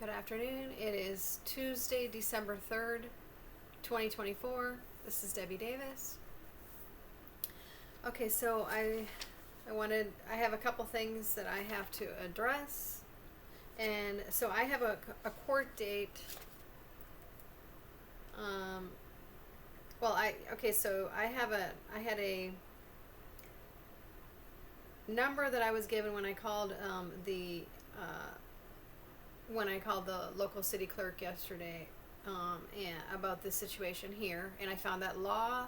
Good afternoon. It is Tuesday, December 3rd, 2024. This is Debbie Davis. Okay, so I have a couple things that I have to address. And so I have a court date. So I had a number that I was given when I called when I called the local city clerk yesterday, and about this situation here, and I found that law.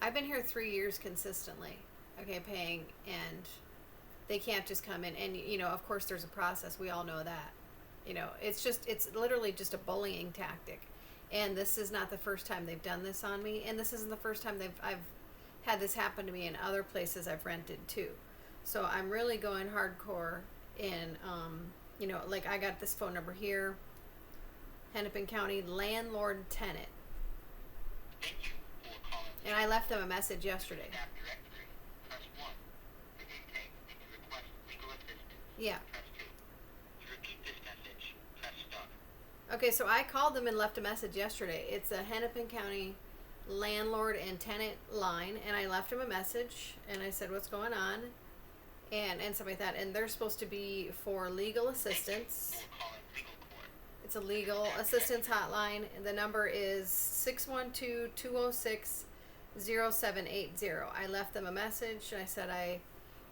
I've been here 3 years consistently, okay, paying, and they can't just come in and of course there's a process. We all know that. It's literally just a bullying tactic, and this is not the first time they've done this on me, and this isn't the first time I've had this happen to me in other places I've rented too. So I'm really going hardcore in. Like I got this phone number here, Hennepin County landlord tenant. Thank you for calling. And I left them a message yesterday. Staff directory. Press 1. For intake and to request legal assistance. Yeah. Press 2. To repeat this message, press star. Okay, so I called them and left a message yesterday. It's a Hennepin County landlord and tenant line, and I left them a message, and I said, what's going on? And stuff like that. And they're supposed to be for legal assistance. Thank you for calling legal court. It's a legal assistance hotline. The number is 612-206-0780. I left them a message, and I said I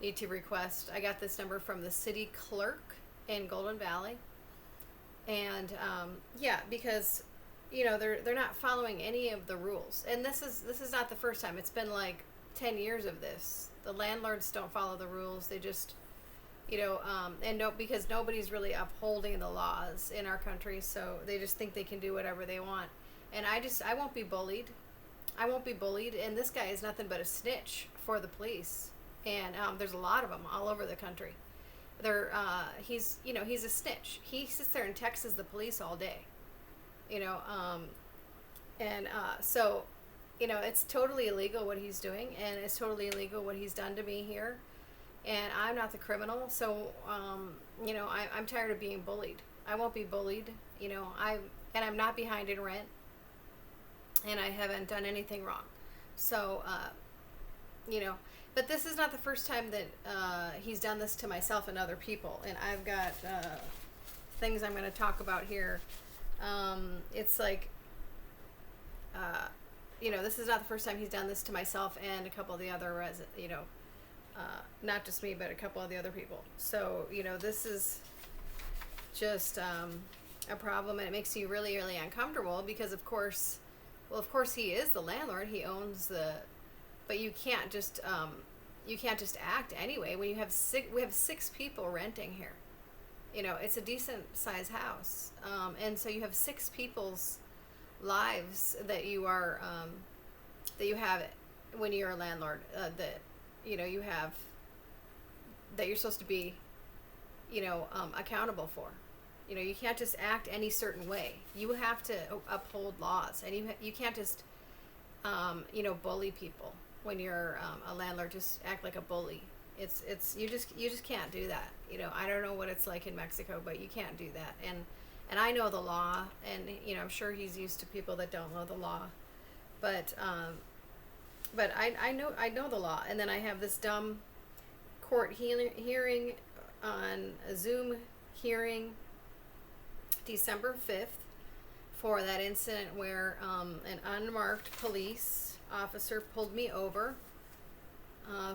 need to request. I got this number from the city clerk in Golden Valley. And because they're not following any of the rules. And this is not the first time. It's been like 10 years of this. The landlords don't follow the rules. They just, because nobody's really upholding the laws in our country, so they just think they can do whatever they want. And I won't be bullied. I won't be bullied. And this guy is nothing but a snitch for the police. And there's a lot of them all over the country. He's a snitch. He sits there and texts the police all day. So it's totally illegal what he's doing, and it's totally illegal what he's done to me here. And I'm not the criminal, so I'm tired of being bullied. I won't be bullied. I'm not behind in rent, and I haven't done anything wrong. So but this is not the first time that he's done this to myself and other people. And I've got things I'm going to talk about here. It's like. This is not the first time he's done this to myself and a couple of the other not just me, but a couple of the other people. So, this is just a problem, and it makes you really, really uncomfortable because, of course he is the landlord. He owns but you can't just act anyway when we have 6 people renting here. It's a decent size house, and so you have 6 people's lives that you are that you have when you're a landlord, that you have, that you're supposed to be accountable for. You can't just act any certain way. You have to uphold laws, and you can't just bully people when you're a landlord. Just act like a bully. You just can't do that. I don't know what it's like in Mexico, but you can't do that. And I know the law, and I'm sure he's used to people that don't know the law, but I know the law. And then I have this dumb court hearing on a Zoom hearing December 5th for that incident where an unmarked police officer pulled me over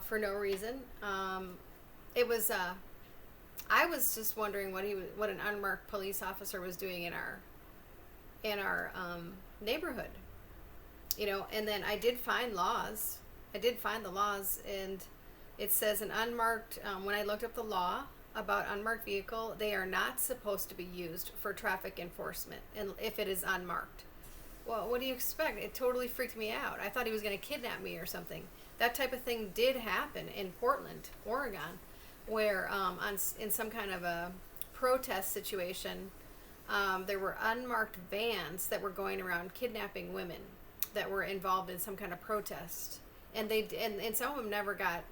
for no reason. It was I was just wondering what an unmarked police officer was doing in our neighborhood, and then I did find laws. I did find the laws, and it says an unmarked. When I looked up the law about unmarked vehicle, they are not supposed to be used for traffic enforcement, and if it is unmarked. Well, what do you expect? It totally freaked me out. I thought he was going to kidnap me or something. That type of thing did happen in Portland, Oregon, where in some kind of a protest situation, there were unmarked vans that were going around kidnapping women that were involved in some kind of protest, and and some of them never got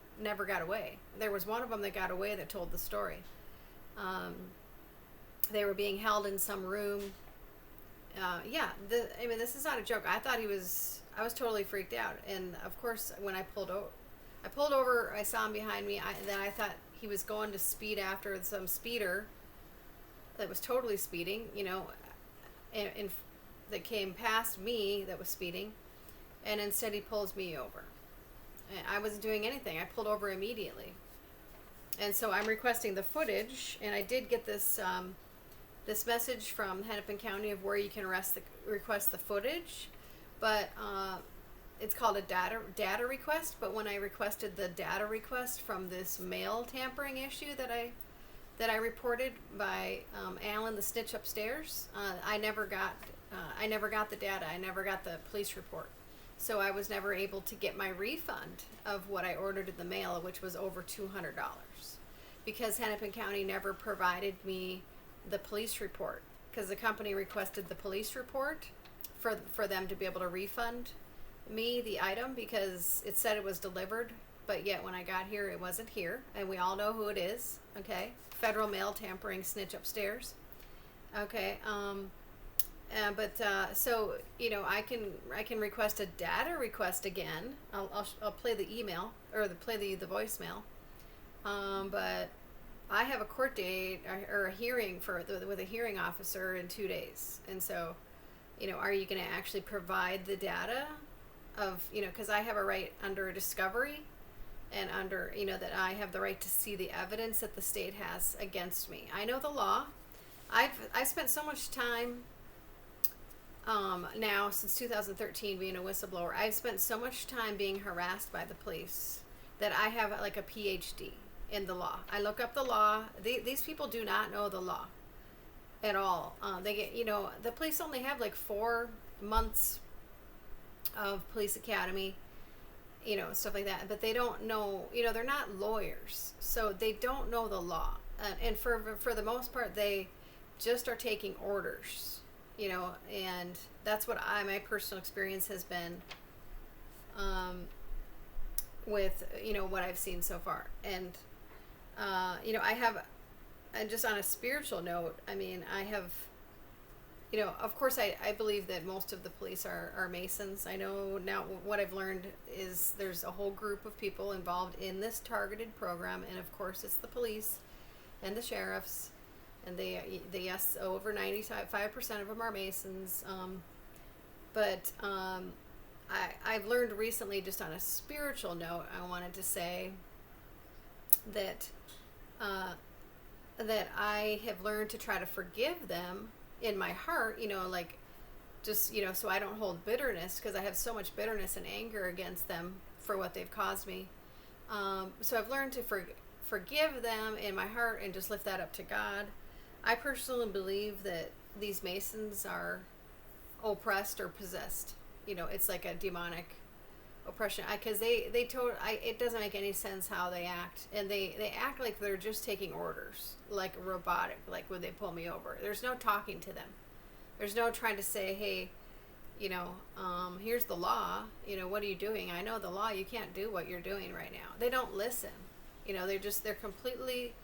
away. There was one of them that got away that told the story. They were being held in some room. Yeah, I mean, this is not a joke. I was totally freaked out. And of course, when I pulled over, I saw him behind me. Then I thought he was going to speed after some speeder that was totally speeding, and that came past me that was speeding. And instead, he pulls me over. And I wasn't doing anything. I pulled over immediately. And so I'm requesting the footage, and I did get this message from Hennepin County of where you can request the footage, but it's called a data request. But when I requested the data request from this mail tampering issue that I reported by Alan, the snitch upstairs, I never got the data. I never got the police report, so I was never able to get my refund of what I ordered in the mail, which was over $200, because Hennepin County never provided me the police report, because the company requested the police report for them to be able to refund me the item, because it said it was delivered, but yet when I got here it wasn't here, and we all know who it is. Okay, federal mail tampering snitch upstairs. Okay, so I can request a data request again. I'll play the email, or play the voicemail, but I have a court date or a hearing with a hearing officer in 2 days. And so, are you going to actually provide the data of, because I have a right under discovery, and under, that I have the right to see the evidence that the state has against me. I know the law. I've spent so much time now, since 2013, being a whistleblower. I've spent so much time being harassed by the police that I have like a PhD in the law. I look up the law. These people do not know the law at all. They get, the police only have like 4 months of police academy, stuff like that. But they don't know, they're not lawyers, so they don't know the law. And for the most part, they just are taking orders, and that's what my personal experience has been with, what I've seen so far. And, I have, and just on a spiritual note, I mean, I have, of course, I believe that most of the police are Masons. I know now what I've learned is there's a whole group of people involved in this targeted program, and of course it's the police and the sheriffs, and they yes, over 95% of them are Masons. But I've learned recently, just on a spiritual note, I wanted to say that that I have learned to try to forgive them in my heart, just, so I don't hold bitterness, because I have so much bitterness and anger against them for what they've caused me. So I've learned to forgive them in my heart and just lift that up to God. I personally believe that these Masons are oppressed or possessed. It's like a demonic oppression, because it doesn't make any sense how they act, and they act like they're just taking orders, like robotic, like when they pull me over. There's no talking to them. There's no trying to say, hey, here's the law, what are you doing? I know the law. You can't do what you're doing right now. They don't listen. They're completely,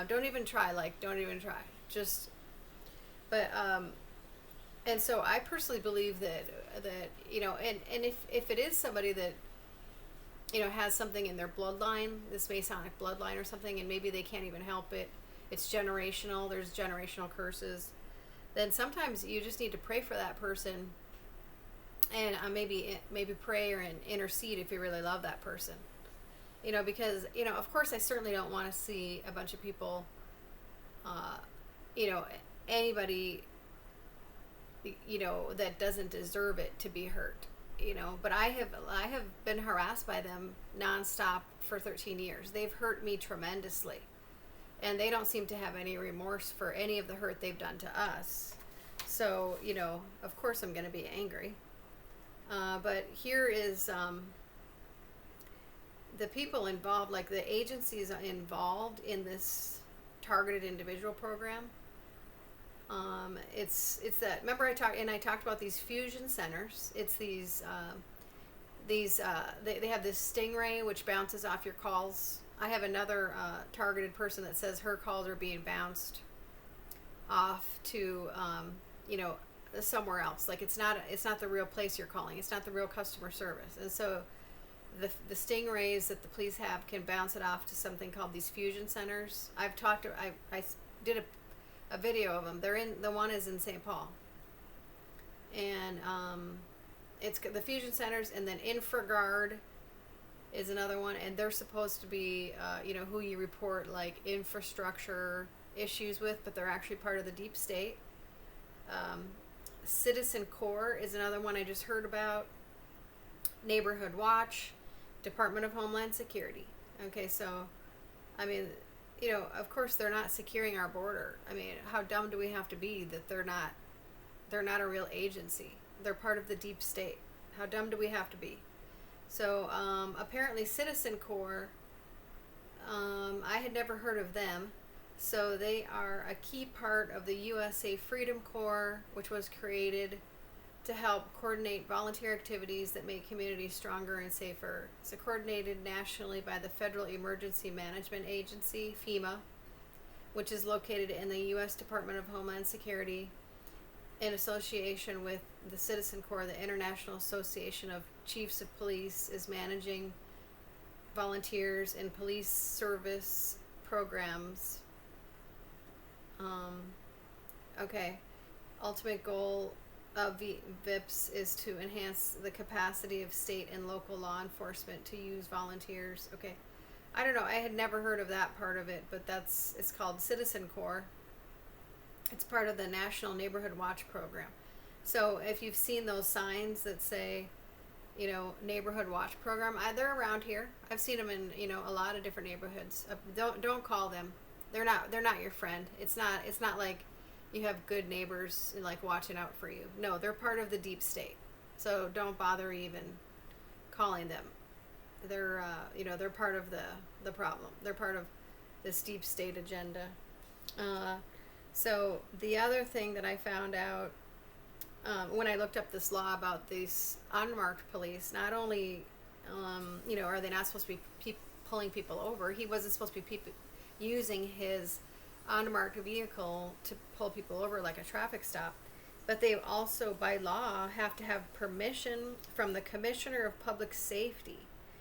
don't even try, just, but, and so I personally believe that and if it is somebody that, has something in their bloodline, this Masonic bloodline or something, and maybe they can't even help it, it's generational, there's generational curses, then sometimes you just need to pray for that person, and maybe pray and intercede if you really love that person. Because, of course I certainly don't want to see a bunch of people, anybody, that doesn't deserve it to be hurt, but I have been harassed by them nonstop for 13 years. They've hurt me tremendously, and they don't seem to have any remorse for any of the hurt they've done to us. So, of course I'm going to be angry. But here is, the people involved, like the agencies involved in this targeted individual program. It's that, remember I talked about these fusion centers. It's these they have this stingray which bounces off your calls. I have another targeted person that says her calls are being bounced. off to somewhere else. Like it's not the real place you're calling. It's not the real customer service. And so the stingrays that the police have can bounce it off to something called these fusion centers. I did a video of them. The one is in St. Paul, and it's the fusion centers, and then InfraGuard is another one, and they're supposed to be who you report like infrastructure issues with, but they're actually part of the deep state. Citizen Corps is another one I just heard about. Neighborhood Watch, Department of Homeland Security. Okay, so I mean, of course they're not securing our border. I mean, how dumb do we have to be that they're not a real agency? They're part of the deep state. How dumb do we have to be? So apparently Citizen Corps, I had never heard of them. So they are a key part of the USA Freedom Corps, which was created to help coordinate volunteer activities that make communities stronger and safer. It's coordinated nationally by the Federal Emergency Management Agency, FEMA, which is located in the U.S. Department of Homeland Security, in association with the Citizen Corps. The International Association of Chiefs of Police is managing volunteers in police service programs. Okay. Ultimate goal of VIPS is to enhance the capacity of state and local law enforcement to use volunteers. Okay. I don't know. I had never heard of that part of it, but it's called Citizen Corps. It's part of the National Neighborhood Watch program. So if you've seen those signs that say, Neighborhood Watch program, they're around here. I've seen them in, a lot of different neighborhoods. Don't call them. They're not your friend. It's not like you have good neighbors like watching out for you. No, they're part of the deep state. So don't bother even calling them. They're they're part of the problem. They're part of this deep state agenda. So the other thing that I found out when I looked up this law about these unmarked police, not only are they not supposed to be pulling people over, he wasn't supposed to be using his unmarked vehicle to pull people over like a traffic stop, but they also by law have to have permission from the Commissioner of Public Safety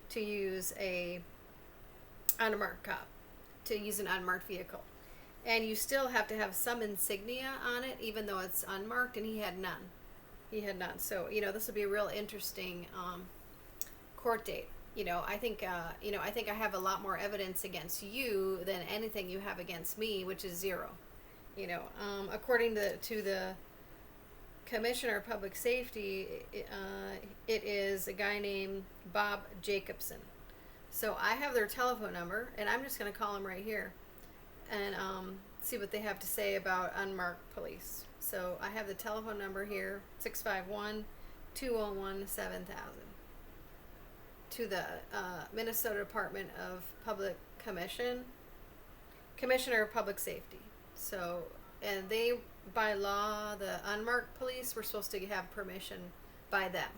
to use a unmarked cop, to use an unmarked vehicle. And you still have to have some insignia on it, even though it's unmarked, and he had none. So, this will be a real interesting court date. I think I have a lot more evidence against you than anything you have against me, which is zero. According to the Commissioner of Public Safety, it is a guy named Bob Jacobson. So I have their telephone number, and I'm just going to call him right here and see what they have to say about unmarked police. So I have the telephone number here, 651-201-7000, to the Minnesota Department of Commissioner of Public Safety. So, and they, by law, the unmarked police were supposed to have permission by them.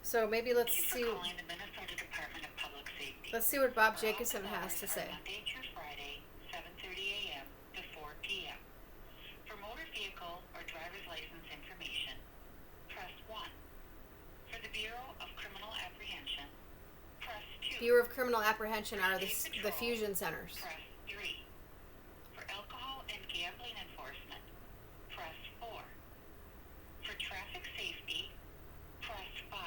So maybe let's see. Calling the Minnesota Department of Public Safety. Let's see what Bob Jacobson has to say. Monday through Friday, 7:30 a.m. to 4 p.m. For motor vehicle or driver's license information, press 1. For the Bureau of Criminal Apprehension, press 2. Bureau of Criminal Apprehension are the fusion centers. Press 3. For alcohol and gambling enforcement, press 4. For traffic safety, press 5.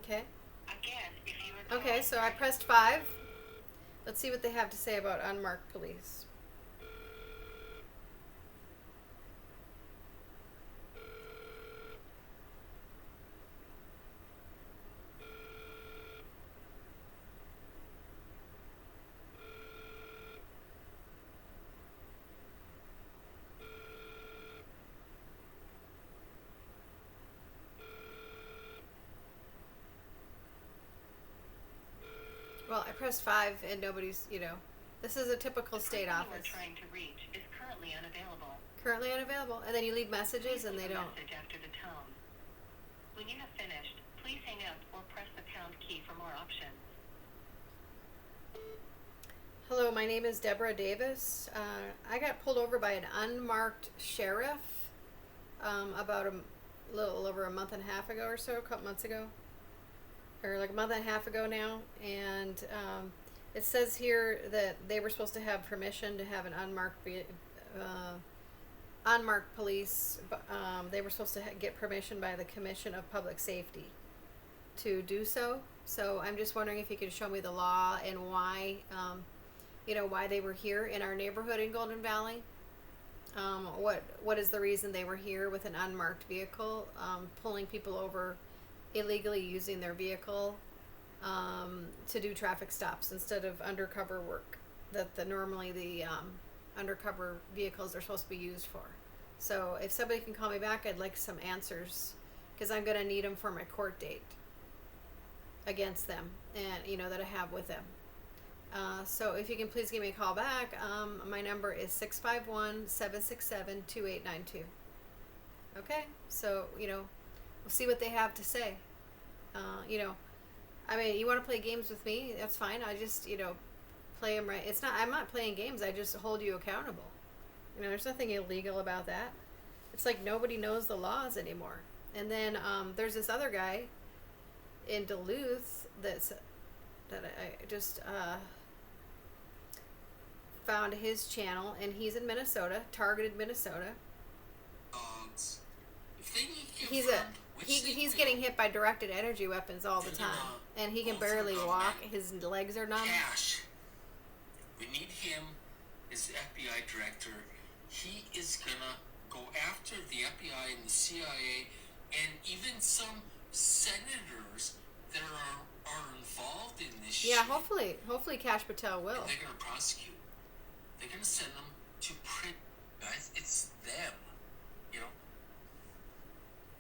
Okay. Again, if you are Okay, so I pressed 5. Let's see what they have to say about unmarked police. Well, I pressed 5 and nobody's, this is a typical state The person office. you are trying to reach is currently unavailable. Currently unavailable. And then you leave messages and they Leave a don't. message after the tone. When you have finished, please hang up or press the pound key for more options. Hello, my name is Deborah Davis. I got pulled over by an unmarked sheriff about a little over a month and a half ago or so, a couple months ago, or like a month and a half ago now. And it says here that they were supposed to have permission to have an unmarked police. They were supposed to get permission by the Commission of Public Safety to do so. So I'm just wondering if you could show me the law and why, why they were here in our neighborhood in Golden Valley. What is the reason they were here with an unmarked vehicle, pulling people over illegally using their vehicle to do traffic stops instead of undercover work that normally the undercover vehicles are supposed to be used for. So if somebody can call me back, I'd like some answers because I'm going to need them for my court date against them, and that I have with them. So if you can please give me a call back, my number is 651-767-2892. Okay, so we'll see what they have to say. I mean, you want to play games with me, that's fine. I just play them right. I'm not playing games, I just hold you accountable. There's nothing illegal about that. It's like nobody knows the laws anymore. And then there's this other guy in Duluth that I just found his channel, and he's in Minnesota, targeted Minnesota. If they need He's getting hit by directed energy weapons all the time, and he can barely walk. His legs are numb. Cash. We need him as the FBI director. He is gonna go after the FBI and the CIA and even some senators that are involved in this shit. Yeah, hopefully Kash Patel will. And they're gonna prosecute. They're gonna send them to prison. Guys, it's them.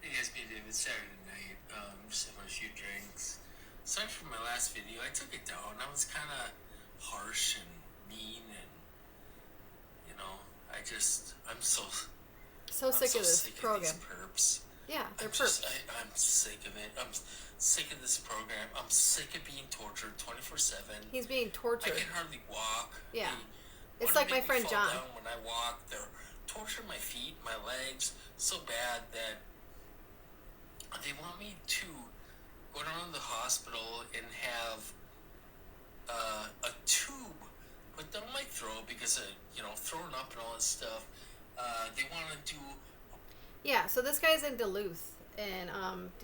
Hey guys, me and David, Saturday night. Just having a few drinks. Sorry for my last video. I took it down. I was kind of harsh and mean, and I'm so sick of this program. Of these perps. Yeah, they're perps. I'm sick of it. I'm sick of this program. I'm sick of being tortured 24/7. He's being tortured. I can hardly walk. Yeah, it's like my friend John. When I walk, they're torturing my feet, my legs so bad that they want me to go down to the hospital and have a tube put down my throat because of throwing up and all this stuff. They want to do. Yeah, so this guy's in Duluth, and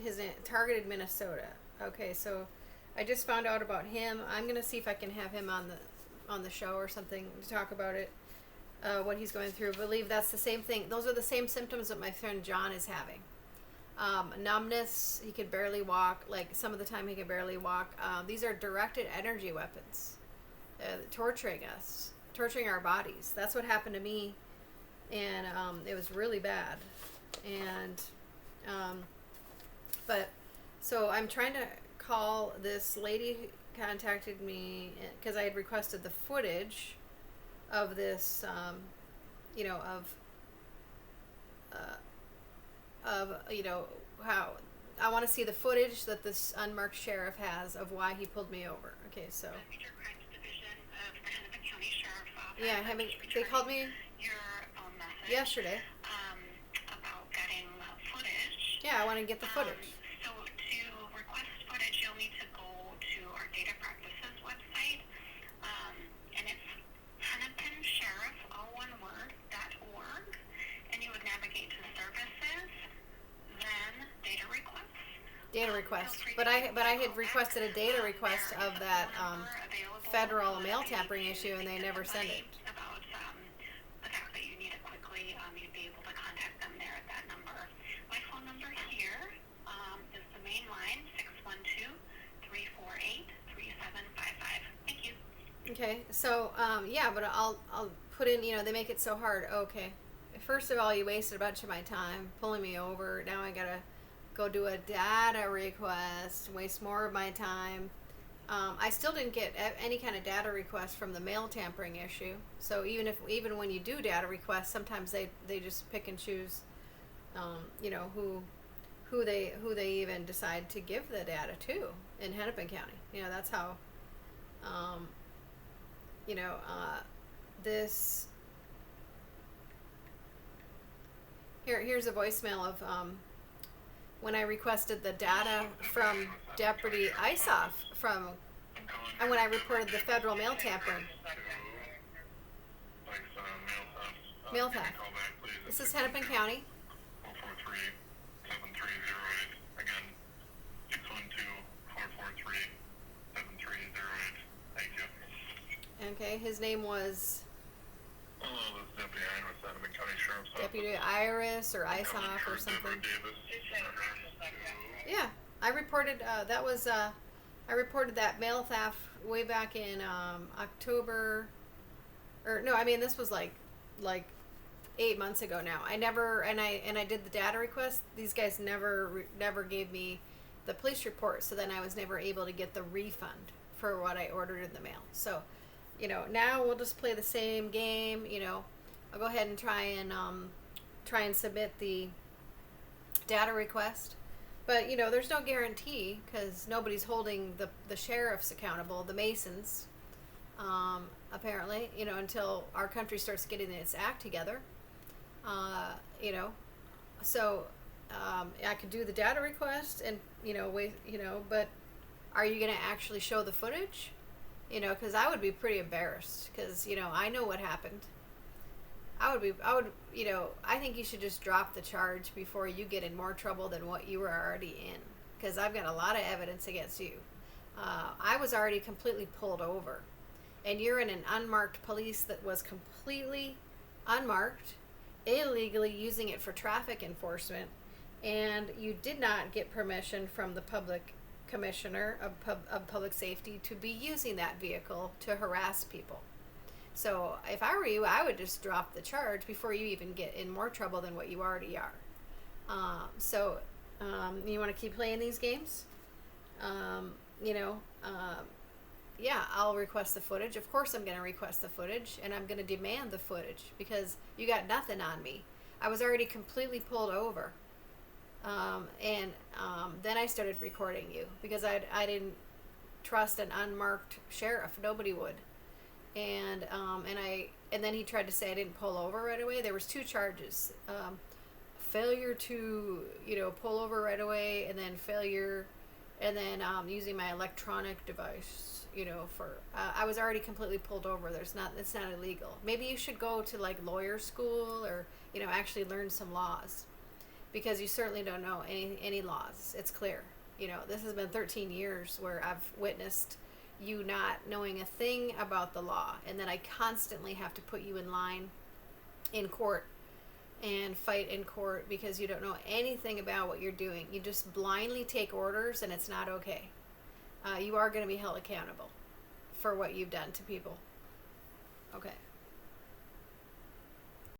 his targeted Minnesota. Okay, so I just found out about him. I'm gonna see if I can have him on the show or something to talk about it, what he's going through. I believe that's the same thing. Those are the same symptoms that my friend John is having. Numbness, he could barely walk. Like some of the time he could barely walk. These are directed energy weapons, torturing us, torturing our bodies. That's what happened to me, and it was really bad. And but so I'm trying to call this lady who contacted me because I had requested the footage of this, how I want to see the footage that this unmarked sheriff has of why he pulled me over. Okay, so. Major Crimes Division of the Hennepin County Sheriff's Office. Yeah, they called me your message yesterday. About getting footage. Yeah, I want to get the footage. So to request footage, you'll need to go to our data practices website, and it's Hennepin Sheriff, all one word, .org, and you would navigate to services, then data requests. Data request, but I had requested a data request of that federal mail tampering issue, and they never sent it. About the fact that you need it quickly, you'd be able to contact them there at that number. My phone number here is the main line, 612-348-3755. Thank you. Okay, so yeah, but I'll put in. They make it so hard. Okay, first of all, you wasted a bunch of my time pulling me over. Now I gotta go do a data request, waste more of my time. I still didn't get any kind of data request from the mail tampering issue. So even when you do data requests, sometimes they just pick and choose, who they even decide to give the data to in Hennepin County. That's how this here's a voicemail of when I requested the data from Deputy Isoff from and when I reported the federal mail tampering. Mail theft. This is Hennepin County. 443-7308. Again, 612-443-7308. Thank you. Okay, his name was Hello, this is Deputy Iris, Hennepin County Sheriff's Office. Deputy Iris or Isoff or something. Yeah, I reported I reported that mail theft way back in October, or no, I mean this was like 8 months ago now. I never and I did the data request. These guys never gave me the police report, so then I was never able to get the refund for what I ordered in the mail. So, now we'll just play the same game. I'll go ahead and try and submit the data request. But, there's no guarantee because nobody's holding the sheriffs accountable, the Masons, apparently, until our country starts getting its act together. So I could do the data request and, but are you going to actually show the footage? Because I would be pretty embarrassed because, I know what happened. I think you should just drop the charge before you get in more trouble than what you were already in. Because I've got a lot of evidence against you. I was already completely pulled over. And you're in an unmarked police that was completely unmarked, illegally using it for traffic enforcement. And you did not get permission from the public commissioner of public safety to be using that vehicle to harass people. So if I were you, I would just drop the charge before you even get in more trouble than what you already are. You want to keep playing these games? Yeah, I'll request the footage. Of course I'm going to request the footage, and I'm going to demand the footage because you got nothing on me. I was already completely pulled over. Then I started recording you because I didn't trust an unmarked sheriff. Nobody would. And then he tried to say I didn't pull over right away. There was 2 charges. Failure to, pull over right away, and then failure, and then using my electronic device, I was already completely pulled over. It's not illegal. Maybe you should go to like lawyer school or, actually learn some laws because you certainly don't know any laws. It's clear. This has been 13 years where I've witnessed you not knowing a thing about the law, and then I constantly have to put you in line in court and fight in court because you don't know anything about what you're doing. You just blindly take orders, and it's not okay. You are going to be held accountable for what you've done to people. Okay.